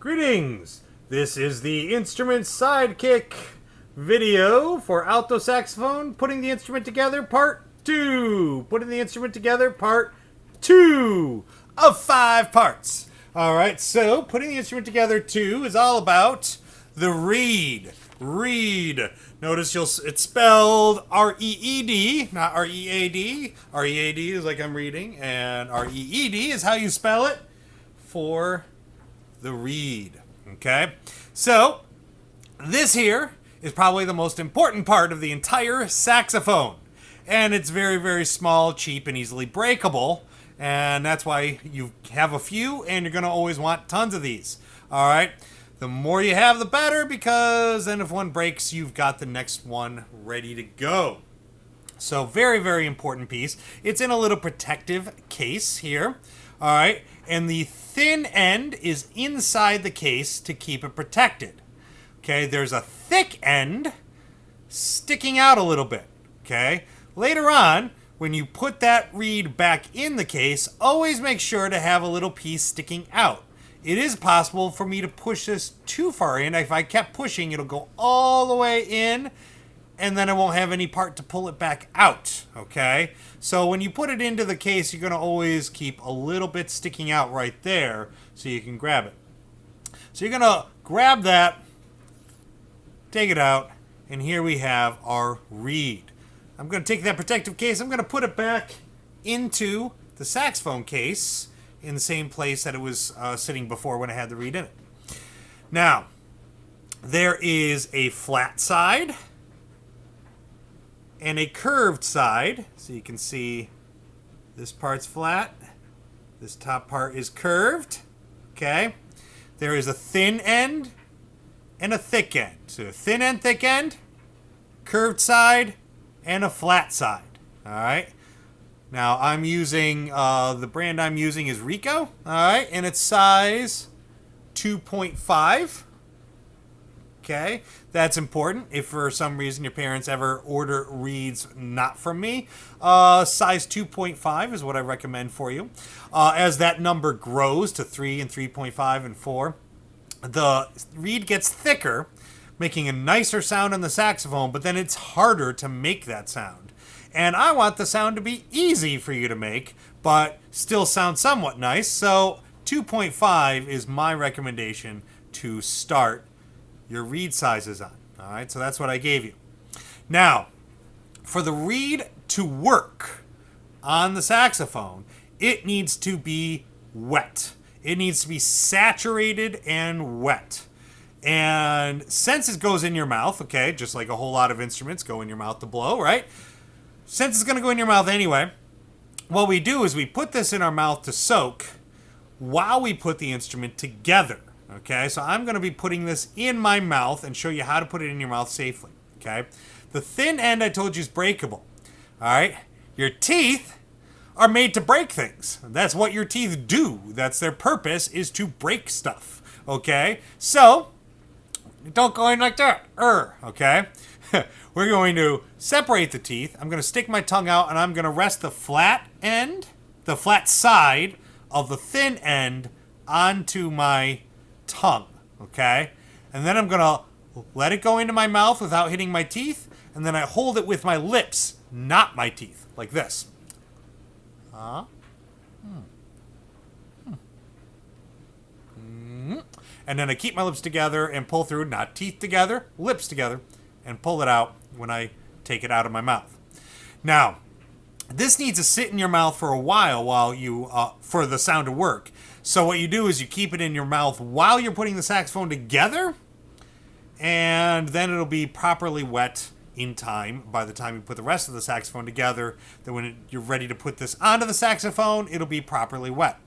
Greetings! This is the instrument sidekick video for alto saxophone, putting the instrument together, part 2. Putting the instrument together, part 2 of 5 parts. Alright, so putting the instrument together 2 is all about the reed. Reed. Notice it's spelled R-E-E-D, not R-E-A-D. R-E-A-D is like I'm reading, and R-E-E-D is how you spell it for the reed. Okay? So, this here is probably the most important part of the entire saxophone. And it's very, very small, cheap, and easily breakable. And that's why you have a few, and you're going to always want tons of these. Alright? The more you have, the better, because then if one breaks, you've got the next one ready to go. So, very, very important piece. It's in a little protective case here. Alright? And the thin end is inside the case to keep it protected. Okay? There's a thick end sticking out a little bit. Okay? Later on, when you put that reed back in the case, always make sure to have a little piece sticking out. It is possible for me to push this too far in. If I kept pushing, it'll go all the way in, and then I won't have any part to pull it back out, okay? So when you put it into the case, you're going to always keep a little bit sticking out right there so you can grab it. So you're going to grab that, take it out, and here we have our reed. I'm going to take that protective case, I'm going to put it back into the saxophone case in the same place that it was sitting before when I had the reed in it. Now, there is a flat side and a curved side. So you can see this part's flat, this top part is curved. Okay. There is a thin end and a thick end. So a thin end, thick end, curved side, and a flat side. All right. Now I'm using the brand I'm using is Rico. All right, and it's size 2.5. Okay, that's important. If for some reason your parents ever order reeds not from me, size 2.5 is what I recommend for you. As that number grows to 3 and 3.5 and 4, the reed gets thicker, making a nicer sound on the saxophone, but then it's harder to make that sound. And I want the sound to be easy for you to make, but still sound somewhat nice. So 2.5 is my recommendation to start your reed sizes on. All right, so that's what I gave you. Now, for the reed to work on the saxophone, it needs to be wet. It needs to be saturated and wet. And since it goes in your mouth, okay, just like a whole lot of instruments go in your mouth to blow, right? Since it's going to go in your mouth anyway, what we do is we put this in our mouth to soak while we put the instrument together. Okay, so I'm going to be putting this in my mouth and show you how to put it in your mouth safely. Okay, the thin end I told you is breakable. All right, your teeth are made to break things. That's what your teeth do. That's their purpose, is to break stuff. Okay, so don't go in like that. Okay. We're going to separate the teeth. I'm going to stick my tongue out, and I'm going to rest the flat end, the flat side of the thin end onto my tongue, okay? And then I'm going to let it go into my mouth without hitting my teeth, and then I hold it with my lips, not my teeth, like this. And then I keep my lips together and pull through, not teeth together, lips together, and pull it out when I take it out of my mouth. Now, this needs to sit in your mouth for a while you for the sound to work. So what you do is you keep it in your mouth while you're putting the saxophone together, and then it'll be properly wet in time by the time you put the rest of the saxophone together. Then when you're ready to put this onto the saxophone, it'll be properly wet.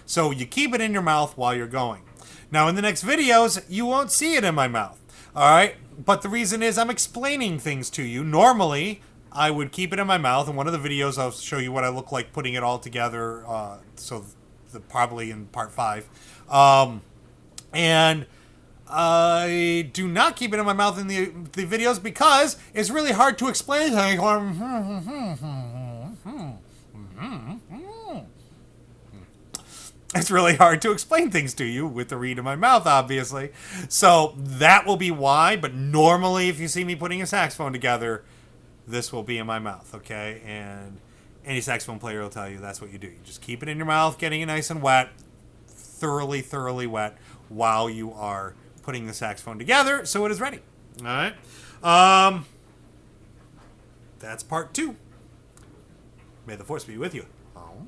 So you keep it in your mouth while you're going. Now in the next videos, you won't see it in my mouth. All right, but the reason is I'm explaining things to you. Normally, I would keep it in my mouth. In one of the videos, I'll show you what I look like putting it all together. Probably in part 5. And I do not keep it in my mouth in the videos because it's really hard to explain things. It's really hard to explain things to you with the reed in my mouth, obviously. So that will be why. But normally, if you see me putting a saxophone together, this will be in my mouth, okay? And any saxophone player will tell you that's what you do. You just keep it in your mouth, getting it nice and wet, thoroughly wet, while you are putting the saxophone together so it is ready. All right? That's part 2. May the force be with you. Oh.